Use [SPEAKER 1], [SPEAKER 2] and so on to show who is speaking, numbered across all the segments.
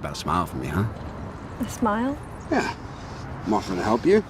[SPEAKER 1] about a smile from me, huh?
[SPEAKER 2] A smile?
[SPEAKER 1] Yeah. I'm offering to help you.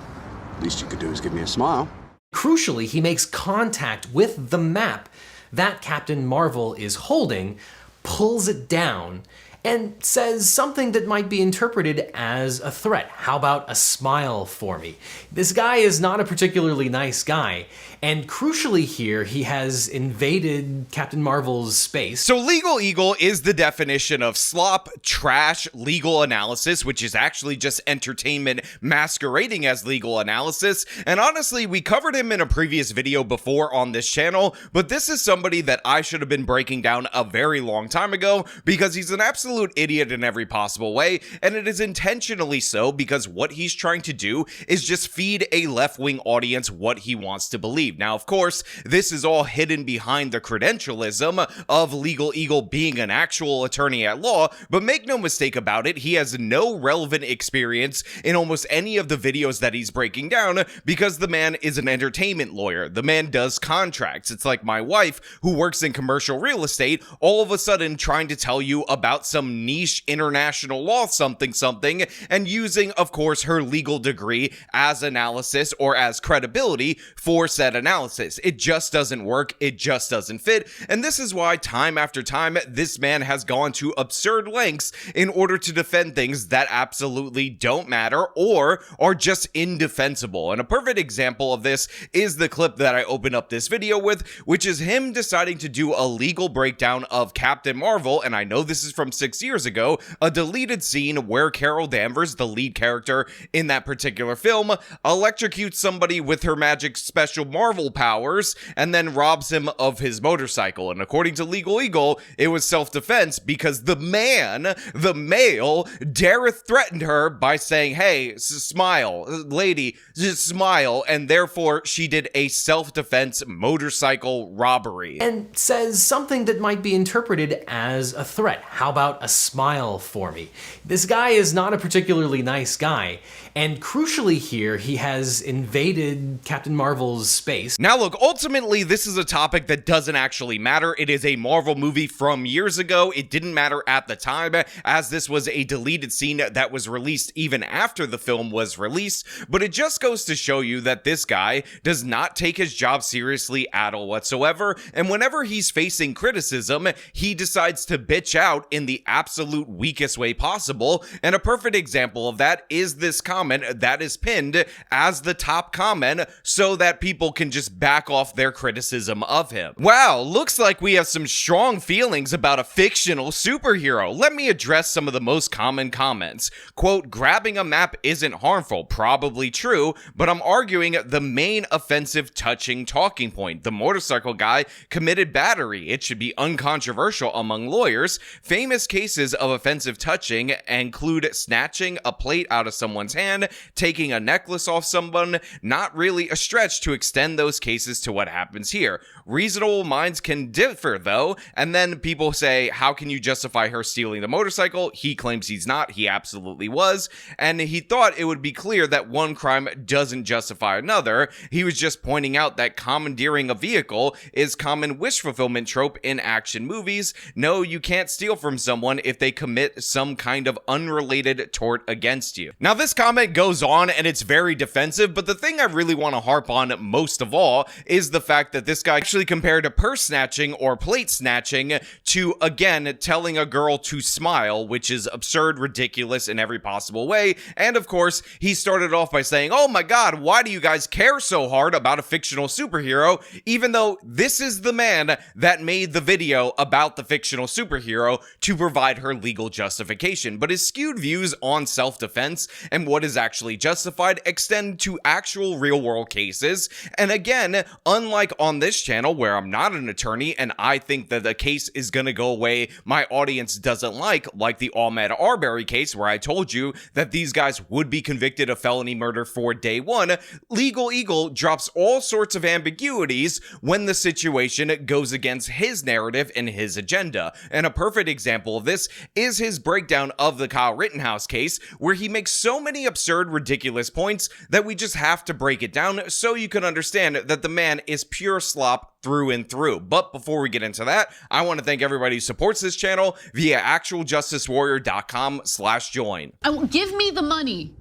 [SPEAKER 1] Least you could do is give me a smile.
[SPEAKER 3] Crucially, he makes contact with the map that Captain Marvel is holding, pulls it down, and says something that might be interpreted as a threat. How about a smile for me? This guy is not a particularly nice guy, and crucially here, he has invaded Captain Marvel's space.
[SPEAKER 4] So Legal Eagle is the definition of slop, trash, legal analysis, which is actually just entertainment masquerading as legal analysis. And honestly, we covered him in a previous video before on this channel, but this is somebody that I should have been breaking down a very long time ago because he's an absolute idiot in every possible way, and it is intentionally so because what he's trying to do is just feed a left-wing audience what he wants to believe. Now, of course, this is all hidden behind the credentialism of Legal Eagle being an actual attorney at law, but make no mistake about it, he has no relevant experience in almost any of the videos that he's breaking down because the man is an entertainment lawyer. The man does contracts. It's like my wife, who works in commercial real estate, all of a sudden trying to tell you about some niche international law something, and using, of course, her legal degree as analysis or as credibility for said analysis. It just doesn't work. It just doesn't fit. And this is why time after time, this man has gone to absurd lengths in order to defend things that absolutely don't matter or are just indefensible. And a perfect example of this is the clip that I opened up this video with, which is him deciding to do a legal breakdown of Captain Marvel. And I know this is from 6 years ago, a deleted scene where Carol Danvers, the lead character in that particular film, electrocutes somebody with her magic special Marvel powers and then robs him of his motorcycle. And according to Legal Eagle, it was self-defense because the man, the male, dareth threatened her by saying, hey, smile, lady, just smile, and therefore she did a self-defense motorcycle robbery.
[SPEAKER 3] And says something that might be interpreted as a threat. How about a smile for me? This guy is not a particularly nice guy, and crucially here, he has invaded Captain Marvel's space.
[SPEAKER 4] Now look, ultimately, this is a topic that doesn't actually matter. It is a Marvel movie from years ago. It didn't matter at the time, as this was a deleted scene that was released even after the film was released, but it just goes to show you that this guy does not take his job seriously at all whatsoever, and whenever he's facing criticism, he decides to bitch out in the absolute weakest way possible, and a perfect example of that is this comment that is pinned as the top comment so that people can just back off their criticism of him. Wow, looks like we have some strong feelings about a fictional superhero. Let me address some of the most common comments. Quote, grabbing a map isn't harmful. Probably true, but I'm arguing the main offensive touching talking point. The motorcycle guy committed battery. It should be uncontroversial among lawyers. Famous cases of offensive touching include snatching a plate out of someone's hand, taking a necklace off someone. Not really a stretch to extend those cases to what happens here. Reasonable minds can differ though, and then people say, how can you justify her stealing the motorcycle? He claims he's not. He absolutely was, and he thought it would be clear that one crime doesn't justify another. He was just pointing out that commandeering a vehicle is common wish fulfillment trope in action movies. No, you can't steal from someone if they commit some kind of unrelated tort against you. Now this comment goes on and it's very defensive, but the thing I really want to harp on most of all is the fact that this guy actually compared purse snatching or plate snatching to, again, telling a girl to smile, which is absurd, ridiculous in every possible way. And of course, he started off by saying, oh my god, why do you guys care so hard about a fictional superhero? Even though this is the man that made the video about the fictional superhero to provide her legal justification. But his skewed views on self-defense and what is actually justified extend to actual real-world cases. And again, unlike on this channel where I'm not an attorney and I think that the case is going to go away my audience doesn't like the Ahmaud Arbery case where I told you that these guys would be convicted of felony murder for day one, Legal Eagle drops all sorts of ambiguities when the situation goes against his narrative and his agenda. And a perfect example of this is his breakdown of the Kyle Rittenhouse case, where he makes so many absurd, ridiculous points that we just have to break it down so you can understand that the man is pure slop through and through. But before we get into that, I want to thank everybody who supports this channel via actualjusticewarrior.com/join.
[SPEAKER 2] Give me the money.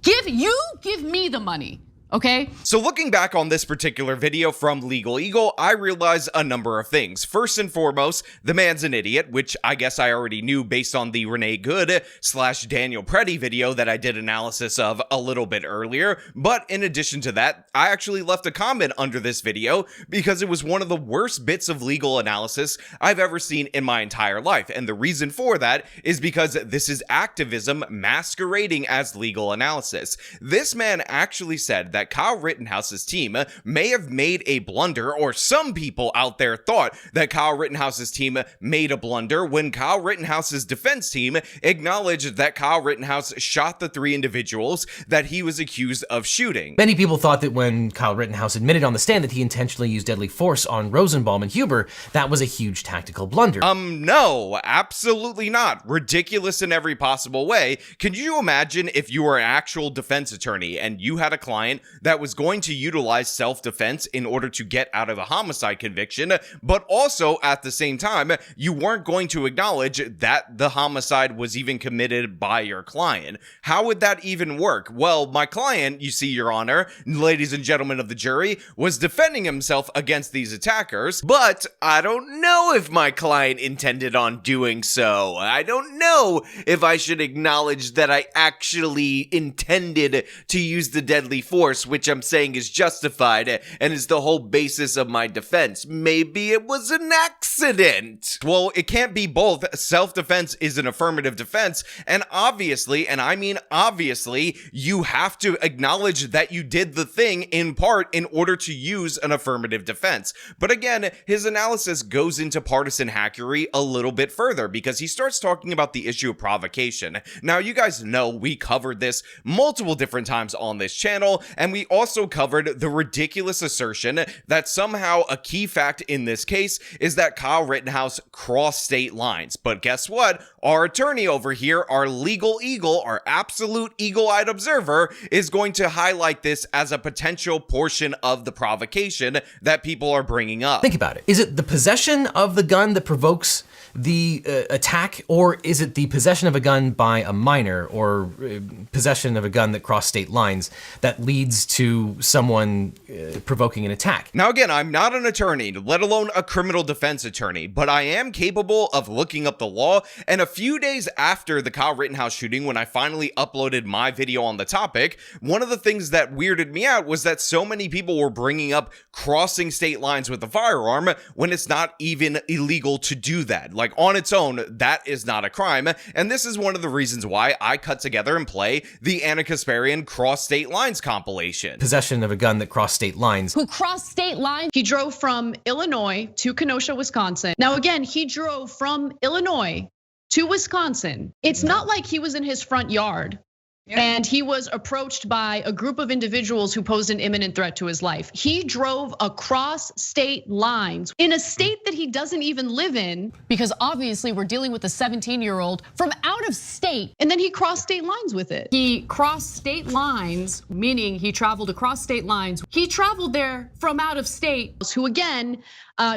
[SPEAKER 2] Give me the money. Okay.
[SPEAKER 4] So looking back on this particular video from Legal Eagle, I realized a number of things. First and foremost, the man's an idiot, which I guess I already knew based on the Renee Good/Daniel Pretti video that I did analysis of a little bit earlier. But in addition to that, I actually left a comment under this video because it was one of the worst bits of legal analysis I've ever seen in my entire life. And the reason for that is because this is activism masquerading as legal analysis. This man actually said that Kyle Rittenhouse's team may have made a blunder, or some people out there thought that Kyle Rittenhouse's team made a blunder when Kyle Rittenhouse's defense team acknowledged that Kyle Rittenhouse shot the 3 individuals that he was accused of shooting.
[SPEAKER 3] Many people thought that when Kyle Rittenhouse admitted on the stand that he intentionally used deadly force on Rosenbaum and Huber, that was a huge tactical blunder.
[SPEAKER 4] No, absolutely not. Ridiculous in every possible way. Can you imagine if you were an actual defense attorney and you had a client that was going to utilize self-defense in order to get out of a homicide conviction, but also at the same time, you weren't going to acknowledge that the homicide was even committed by your client? How would that even work? Well, my client, you see, Your Honor, ladies and gentlemen of the jury, was defending himself against these attackers, but I don't know if my client intended on doing so. I don't know if I should acknowledge that I actually intended to use the deadly force, which I'm saying is justified and is the whole basis of my defense. Maybe it was an accident. Well, it can't be both. Self-defense is an affirmative defense, and obviously, and I mean obviously, you have to acknowledge that you did the thing in part in order to use an affirmative defense. But again, his analysis goes into partisan hackery a little bit further because he starts talking about the issue of provocation. Now, you guys know we covered this multiple different times on this channel, and we also covered the ridiculous assertion that somehow a key fact in this case is that Kyle Rittenhouse crossed state lines. But guess what? Our attorney over here, our legal eagle, our absolute eagle-eyed observer, is going to highlight this as a potential portion of the provocation that people are bringing up.
[SPEAKER 3] Think about it. Is it the possession of the gun that provokes the attack, or is it the possession of a gun by a minor, or possession of a gun that crossed state lines that leads to someone provoking an attack?
[SPEAKER 4] Now again, I'm not an attorney, let alone a criminal defense attorney, but I am capable of looking up the law, and a few days after the Kyle Rittenhouse shooting, when I finally uploaded my video on the topic, one of the things that weirded me out was that so many people were bringing up crossing state lines with a firearm when it's not even illegal to do that. Like, on its own, that is not a crime, and this is one of the reasons why I cut together and play the Anna Kasparian Cross State Lines compilation.
[SPEAKER 3] Possession of a gun that crossed state lines.
[SPEAKER 2] Who crossed state lines? He drove from Illinois to Kenosha, Wisconsin. Now again, he drove from Illinois to Wisconsin. It's not like he was in his front yard. And he was approached by a group of individuals who posed an imminent threat to his life. He drove across state lines in a state that he doesn't even live in, because obviously we're dealing with a 17-year-old from out of state, and then he crossed state lines with it. He crossed state lines, meaning he traveled across state lines. He traveled there from out of state, who again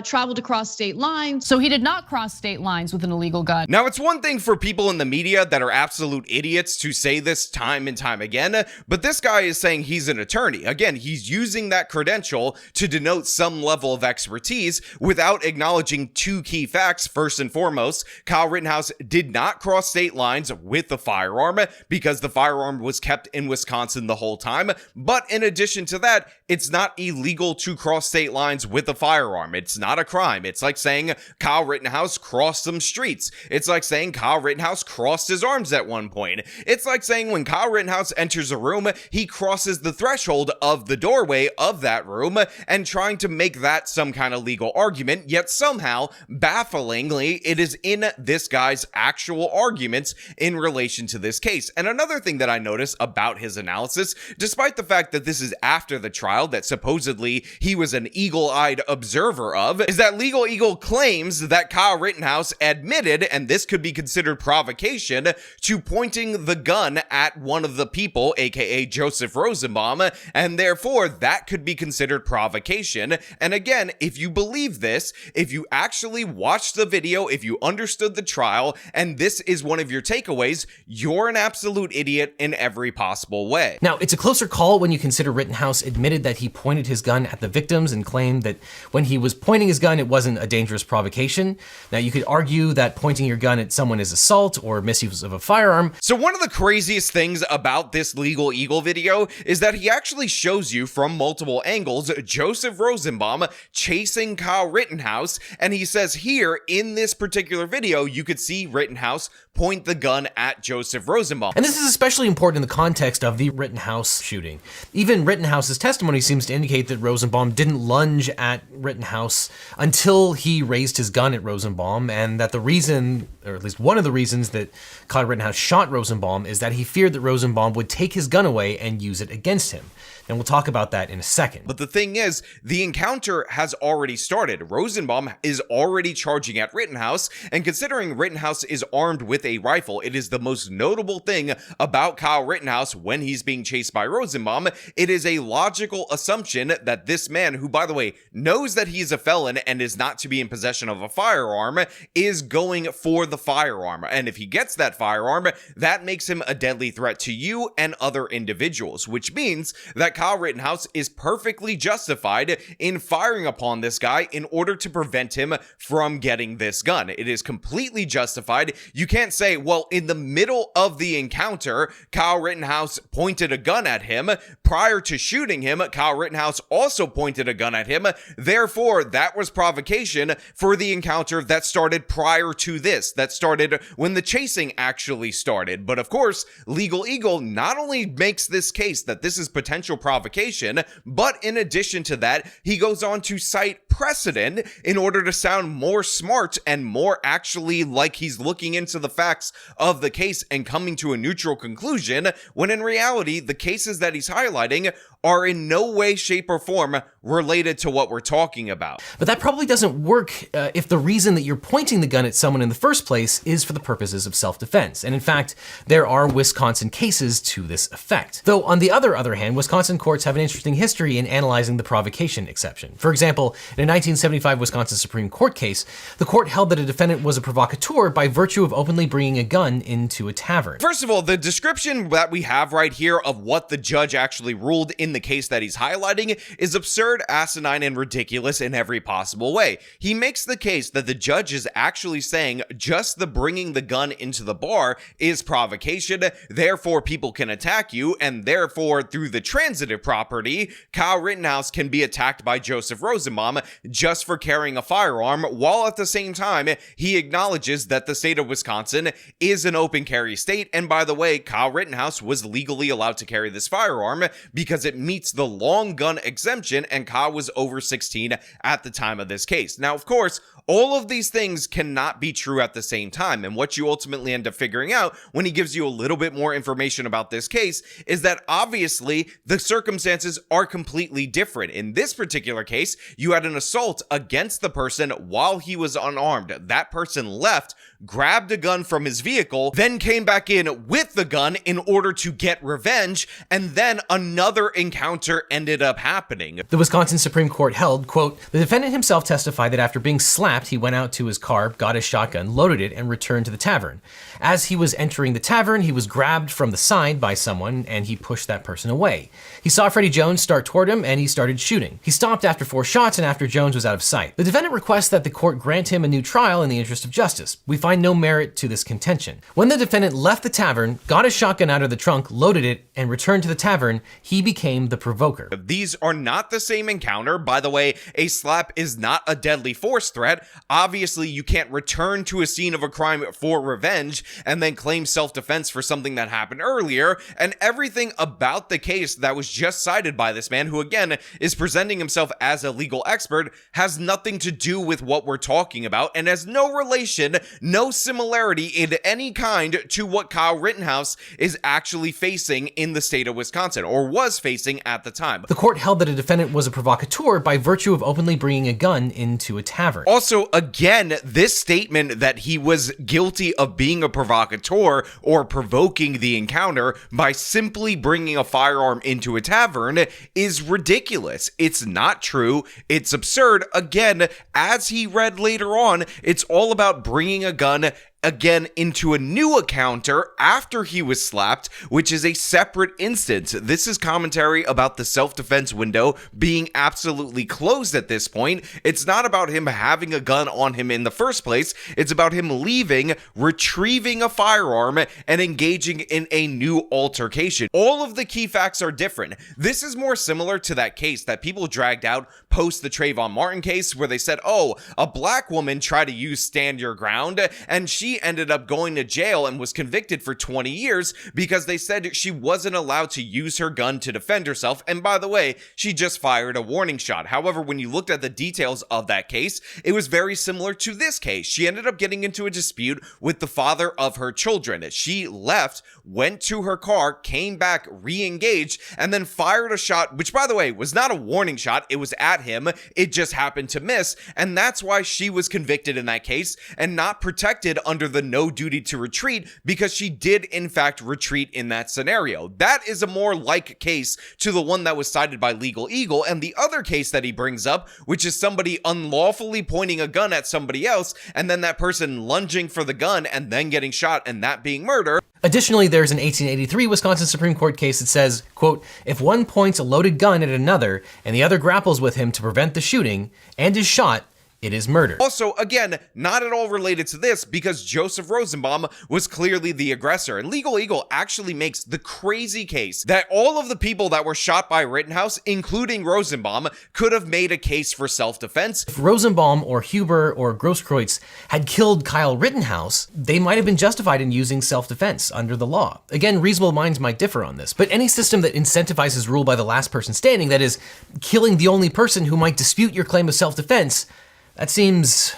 [SPEAKER 2] traveled across state lines. So he did not cross state lines with an illegal gun.
[SPEAKER 4] Now, it's one thing for people in the media that are absolute idiots to say this time and time again, but this guy is saying he's an attorney. Again, he's using that credential to denote some level of expertise without acknowledging 2 key facts. First and foremost, Kyle Rittenhouse did not cross state lines with the firearm because the firearm was kept in Wisconsin the whole time. But in addition to that, it's not illegal to cross state lines with a firearm. It's not a crime. It's like saying Kyle Rittenhouse crossed some streets. It's like saying Kyle Rittenhouse crossed his arms at one point. It's like saying when Kyle Rittenhouse enters a room, he crosses the threshold of the doorway of that room and trying to make that some kind of legal argument, yet somehow, bafflingly, it is in this guy's actual arguments in relation to this case. And another thing that I notice about his analysis, despite the fact that this is after the trial that supposedly he was an eagle-eyed observer of, is that Legal Eagle claims that Kyle Rittenhouse admitted, and this could be considered provocation, to pointing the gun at one of the people, aka Joseph Rosenbaum, and therefore that could be considered provocation. And again, if you believe this, if you actually watched the video, if you understood the trial, and this is one of your takeaways, you're an absolute idiot in every possible way.
[SPEAKER 3] Now, it's a closer call when you consider Rittenhouse admitted that he pointed his gun at the victims and claimed that when he was pointing his gun, it wasn't a dangerous provocation. Now, you could argue that pointing your gun at someone is assault or misuse of a firearm.
[SPEAKER 4] So one of the craziest things about this Legal Eagle video is that he actually shows you from multiple angles Joseph Rosenbaum chasing Kyle Rittenhouse, and he says here in this particular video you could see Rittenhouse point the gun at Joseph Rosenbaum.
[SPEAKER 3] And this is especially important in the context of the Rittenhouse shooting. Even Rittenhouse's testimony seems to indicate that Rosenbaum didn't lunge at Rittenhouse until he raised his gun at Rosenbaum, and that the reason, or at least one of the reasons that Kyle Rittenhouse shot Rosenbaum is that he feared that Rosenbaum would take his gun away and use it against him. And we'll talk about that in a second.
[SPEAKER 4] But the thing is, the encounter has already started. Rosenbaum is already charging at Rittenhouse, and considering Rittenhouse is armed with a rifle, it is the most notable thing about Kyle Rittenhouse when he's being chased by Rosenbaum. It is a logical assumption that this man, who by the way knows that he's a felon and is not to be in possession of a firearm, is going for the firearm. And if he gets that firearm, that makes him a deadly threat to you and other individuals, which means that Kyle Rittenhouse is perfectly justified in firing upon this guy in order to prevent him from getting this gun. It is completely justified. You can't say, well, in the middle of the encounter, Kyle Rittenhouse pointed a gun at him. Prior to shooting him, Kyle Rittenhouse also pointed a gun at him. Therefore, that was provocation for the encounter that started prior to this, that started when the chasing actually started. But of course, Legal Eagle not only makes this case that this is potential provocation, but in addition to that, he goes on to cite precedent in order to sound more smart and more actually like he's looking into the facts of the case and coming to a neutral conclusion, when in reality, the cases that he's highlighting are in no way, shape, or form related to what we're talking about.
[SPEAKER 3] But that probably doesn't work if the reason that you're pointing the gun at someone in the first place is for the purposes of self-defense. And in fact, there are Wisconsin cases to this effect. Though on the other hand, Wisconsin courts have an interesting history in analyzing the provocation exception. For example, in a 1975 Wisconsin Supreme Court case, the court held that a defendant was a provocateur by virtue of openly bringing a gun into a tavern.
[SPEAKER 4] First of all, the description that we have right here of what the judge actually ruled in the case that he's highlighting is absurd, asinine, and ridiculous in every possible way. He makes the case that the judge is actually saying just the bringing the gun into the bar is provocation, therefore people can attack you, and therefore through the transitive property, Kyle Rittenhouse can be attacked by Joseph Rosenbaum just for carrying a firearm, while at the same time he acknowledges that the state of Wisconsin is an open carry state, and by the way, Kyle Rittenhouse was legally allowed to carry this firearm because it meets the long gun exemption, and Kyle was over 16 at the time of this case. Now, of course, all of these things cannot be true at the same time, and what you ultimately end up figuring out when he gives you a little bit more information about this case is that obviously the circumstances are completely different. In this particular case, you had an assault against the person while he was unarmed. That person left, grabbed a gun from his vehicle, then came back in with the gun in order to get revenge, and then another encounter ended up happening.
[SPEAKER 3] The Wisconsin Supreme Court held, quote, the defendant himself testified that after being slapped, he went out to his car, got his shotgun, loaded it, and returned to the tavern. As he was entering the tavern, he was grabbed from the side by someone, and he pushed that person away. He saw Freddie Jones start toward him, and he started shooting. He stopped after 4 shots and after Jones was out of sight. The defendant requests that the court grant him a new trial in the interest of justice. We find find no merit to this contention. When the defendant left the tavern, got his shotgun out of the trunk, loaded it, and returned to the tavern, he became the provoker.
[SPEAKER 4] These are not the same encounter. By the way, a slap is not a deadly force threat. Obviously, you can't return to a scene of a crime for revenge and then claim self-defense for something that happened earlier. And everything about the case that was just cited by this man, who again is presenting himself as a legal expert, has nothing to do with what we're talking about and has no relation, no similarity in any kind to what Kyle Rittenhouse is actually facing in the state of Wisconsin, or was facing at the time.
[SPEAKER 3] The court held that a defendant was a provocateur by virtue of openly bringing a gun into a tavern.
[SPEAKER 4] Also, again, this statement that he was guilty of being a provocateur or provoking the encounter by simply bringing a firearm into a tavern is ridiculous. It's not true. It's absurd. Again, as he read later on, it's all about bringing a gun again into a new encounter after he was slapped, which is a separate instance. This is commentary about the self-defense window being absolutely closed at this point. It's not about him having a gun on him in the first place. It's about him leaving, retrieving a firearm, and engaging in a new altercation. All of the key facts are different. This is more similar to that case that people dragged out post the Trayvon Martin case, where they said, oh, a black woman tried to use stand your ground, and she ended up going to jail and was convicted for 20 years because they said she wasn't allowed to use her gun to defend herself. And by the way, she just fired a warning shot. However, when you looked at the details of that case, it was very similar to this case. She ended up getting into a dispute with the father of her children. She left, went to her car, came back, re-engaged, and then fired a shot, which by the way was not a warning shot. It was at him. It just happened to miss. And that's why she was convicted in that case and not protected under the no duty to retreat, because she did in fact retreat in that scenario. That is a more like case to the one that was cited by Legal Eagle, and the other case that he brings up, which is somebody unlawfully pointing a gun at somebody else and then that person lunging for the gun and then getting shot and that being murder.
[SPEAKER 3] Additionally, there's an 1883 Wisconsin Supreme Court case that says, quote, if one points a loaded gun at another and the other grapples with him to prevent the shooting and is shot, it is murder.
[SPEAKER 4] Also, again, not at all related to this, because Joseph Rosenbaum was clearly the aggressor. And Legal Eagle actually makes the crazy case that all of the people that were shot by Rittenhouse, including Rosenbaum, could have made a case for self-defense.
[SPEAKER 3] If Rosenbaum or Huber or Grosskreutz had killed Kyle Rittenhouse, they might have been justified in using self-defense under the law. Again, reasonable minds might differ on this, but any system that incentivizes rule by the last person standing, that is, killing the only person who might dispute your claim of self-defense, that seems,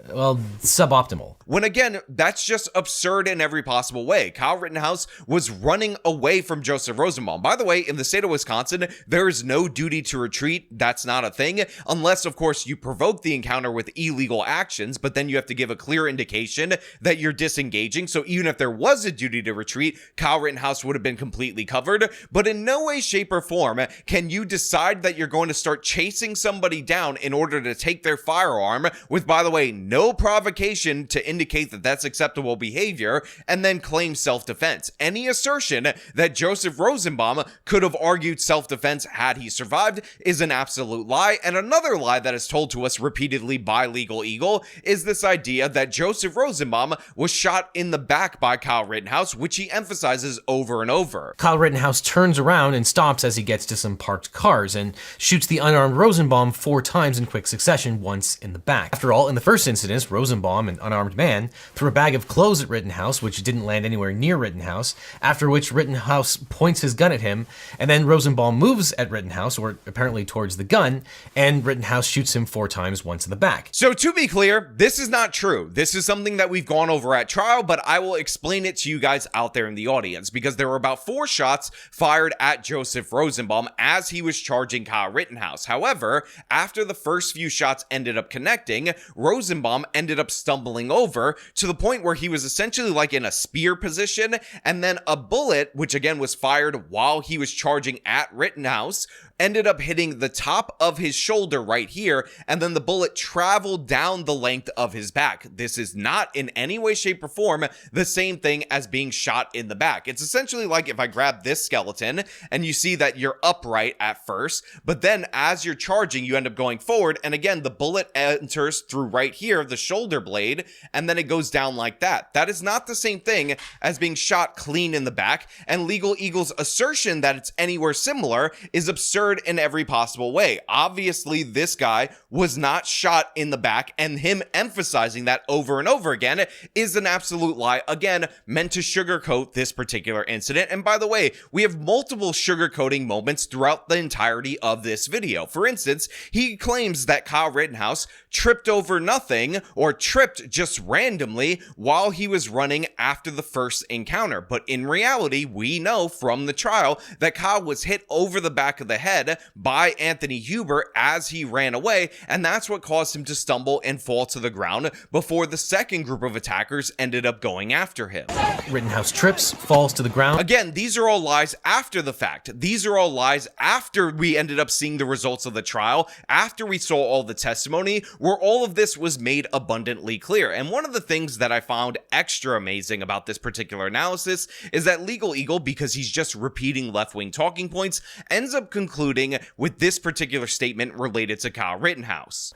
[SPEAKER 3] well, suboptimal.
[SPEAKER 4] When again, that's just absurd in every possible way. Kyle Rittenhouse was running away from Joseph Rosenbaum. By the way, in the state of Wisconsin, there is no duty to retreat. That's not a thing, unless of course you provoke the encounter with illegal actions, but then you have to give a clear indication that you're disengaging. So even if there was a duty to retreat, Kyle Rittenhouse would have been completely covered. But in no way, shape, or form can you decide that you're going to start chasing somebody down in order to take their firearm with, by the way, no provocation to indicate that that's acceptable behavior, and then claim self-defense. Any assertion that Joseph Rosenbaum could have argued self-defense had he survived is an absolute lie. And another lie that is told to us repeatedly by Legal Eagle is this idea that Joseph Rosenbaum was shot in the back by Kyle Rittenhouse, which he emphasizes over and over.
[SPEAKER 3] Kyle Rittenhouse turns around and stops as he gets to some parked cars and shoots the unarmed Rosenbaum 4 times in quick succession, once in the back. After all, in the first incident, Rosenbaum, an unarmed man, threw a bag of clothes at Rittenhouse, which didn't land anywhere near Rittenhouse, after which Rittenhouse points his gun at him, and then Rosenbaum moves at Rittenhouse, or apparently towards the gun, and Rittenhouse shoots him 4 times, once in the back.
[SPEAKER 4] So to be clear, this is not true. This is something that we've gone over at trial, but I will explain it to you guys out there in the audience, because there were about 4 shots fired at Joseph Rosenbaum as he was charging Kyle Rittenhouse. However, after the first few shots ended up connecting, Rosenbaum ended up stumbling over to the point where he was essentially like in a spear position, and then a bullet, which again was fired while he was charging at Rittenhouse, ended up hitting the top of his shoulder right here, and then the bullet traveled down the length of his back. This is not in any way, shape, or form the same thing as being shot in the back. It's essentially like if I grab this skeleton and you see that you're upright at first, but then as you're charging, you end up going forward, and again, the bullet enters through right here, the shoulder blade, and and then it goes down like that. That is not the same thing as being shot clean in the back, and Legal Eagle's assertion that it's anywhere similar is absurd in every possible way. Obviously, this guy was not shot in the back, and him emphasizing that over and over again is an absolute lie, again, meant to sugarcoat this particular incident. And by the way, we have multiple sugarcoating moments throughout the entirety of this video. For instance, he claims that Kyle Rittenhouse tripped over nothing, or tripped just randomly while he was running after the first encounter. But in reality, we know from the trial that Kyle was hit over the back of the head by Anthony Huber as he ran away, and that's what caused him to stumble and fall to the ground before the second group of attackers ended up going after him.
[SPEAKER 3] Rittenhouse trips, falls to the ground.
[SPEAKER 4] Again, these are all lies after the fact. These are all lies after we ended up seeing the results of the trial, after we saw all the testimony, where all of this was made abundantly clear. And one of the things that I found extra amazing about this particular analysis is that Legal Eagle, because he's just repeating left-wing talking points, ends up concluding with this particular statement related to Kyle Rittenhouse.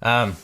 [SPEAKER 3] To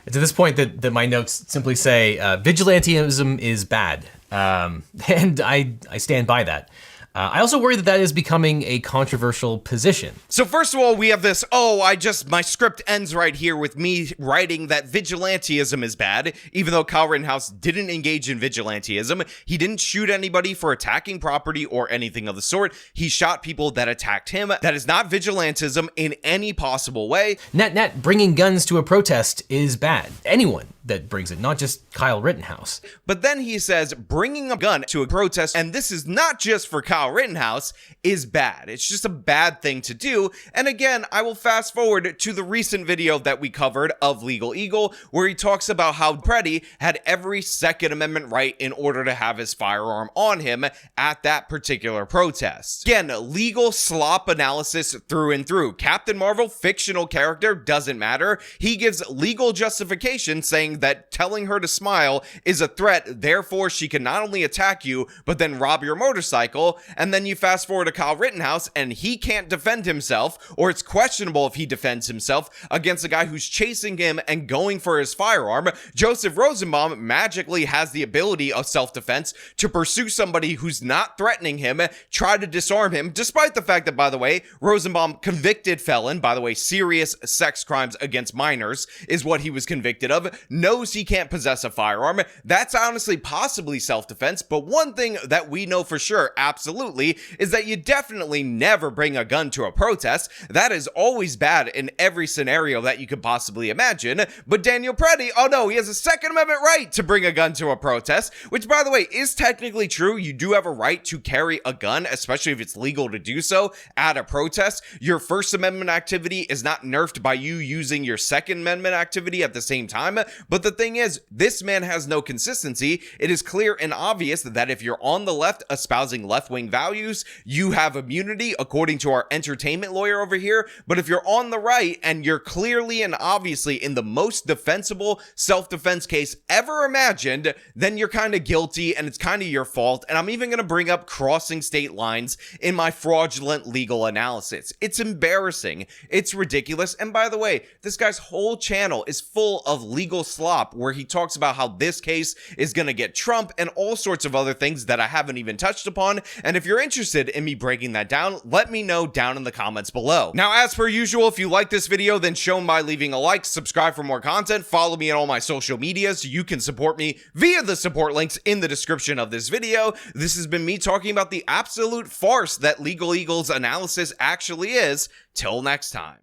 [SPEAKER 3] this point that my notes simply say, vigilantism is bad. And I stand by that. I also worry that is becoming a controversial position.
[SPEAKER 4] So first of all, we have this, my script ends right here with me writing that vigilantism is bad, even though Kyle Rittenhouse didn't engage in vigilantism. He didn't shoot anybody for attacking property or anything of the sort. He shot people that attacked him. That is not vigilantism in any possible way.
[SPEAKER 3] Net, bringing guns to a protest is bad. Anyone that brings it, not just Kyle Rittenhouse.
[SPEAKER 4] But then he says bringing a gun to a protest, and this is not just for Kyle Rittenhouse, is bad. It's just a bad thing to do. And again, I will fast forward to the recent video that we covered of Legal Eagle, where he talks about how Pretti had every Second Amendment right in order to have his firearm on him at that particular protest. Again, legal slop analysis through and through. Captain Marvel, fictional character, doesn't matter. He gives legal justification saying that telling her to smile is a threat, therefore she can not only attack you, but then rob your motorcycle. And then you fast forward to Kyle Rittenhouse, and he can't defend himself, or it's questionable if he defends himself against a guy who's chasing him and going for his firearm. Joseph Rosenbaum magically has the ability of self-defense to pursue somebody who's not threatening him, try to disarm him, despite the fact that, by the way, Rosenbaum, convicted felon, by the way, serious sex crimes against minors is what he was convicted of, knows he can't possess a firearm. That's honestly possibly self-defense, but one thing that we know for sure, absolutely, is that you definitely never bring a gun to a protest. That is always bad in every scenario that you could possibly imagine. But Daniel Pretti, oh no, he has a Second Amendment right to bring a gun to a protest, which, by the way, is technically true. You do have a right to carry a gun, especially if it's legal to do so at a protest. Your First Amendment activity is not nerfed by you using your Second Amendment activity at the same time. But the thing is, this man has no consistency. It is clear and obvious that if you're on the left espousing left-wing values, you have immunity, according to our entertainment lawyer over here. But if you're on the right and you're clearly and obviously in the most defensible self-defense case ever imagined, then you're kind of guilty and it's kind of your fault. And I'm even going to bring up crossing state lines in my fraudulent legal analysis. It's embarrassing. It's ridiculous. And by the way, this guy's whole channel is full of legal slop where he talks about how this case is going to get Trump and all sorts of other things that I haven't even touched upon. And if you're interested in me breaking that down, let me know down in the comments below. Now, as per usual, if you like this video, then show them by leaving a like, subscribe for more content, follow me on all my social media so you can support me via the support links in the description of this video. This has been me talking about the absolute farce that Legal Eagle's analysis actually is. Till next time.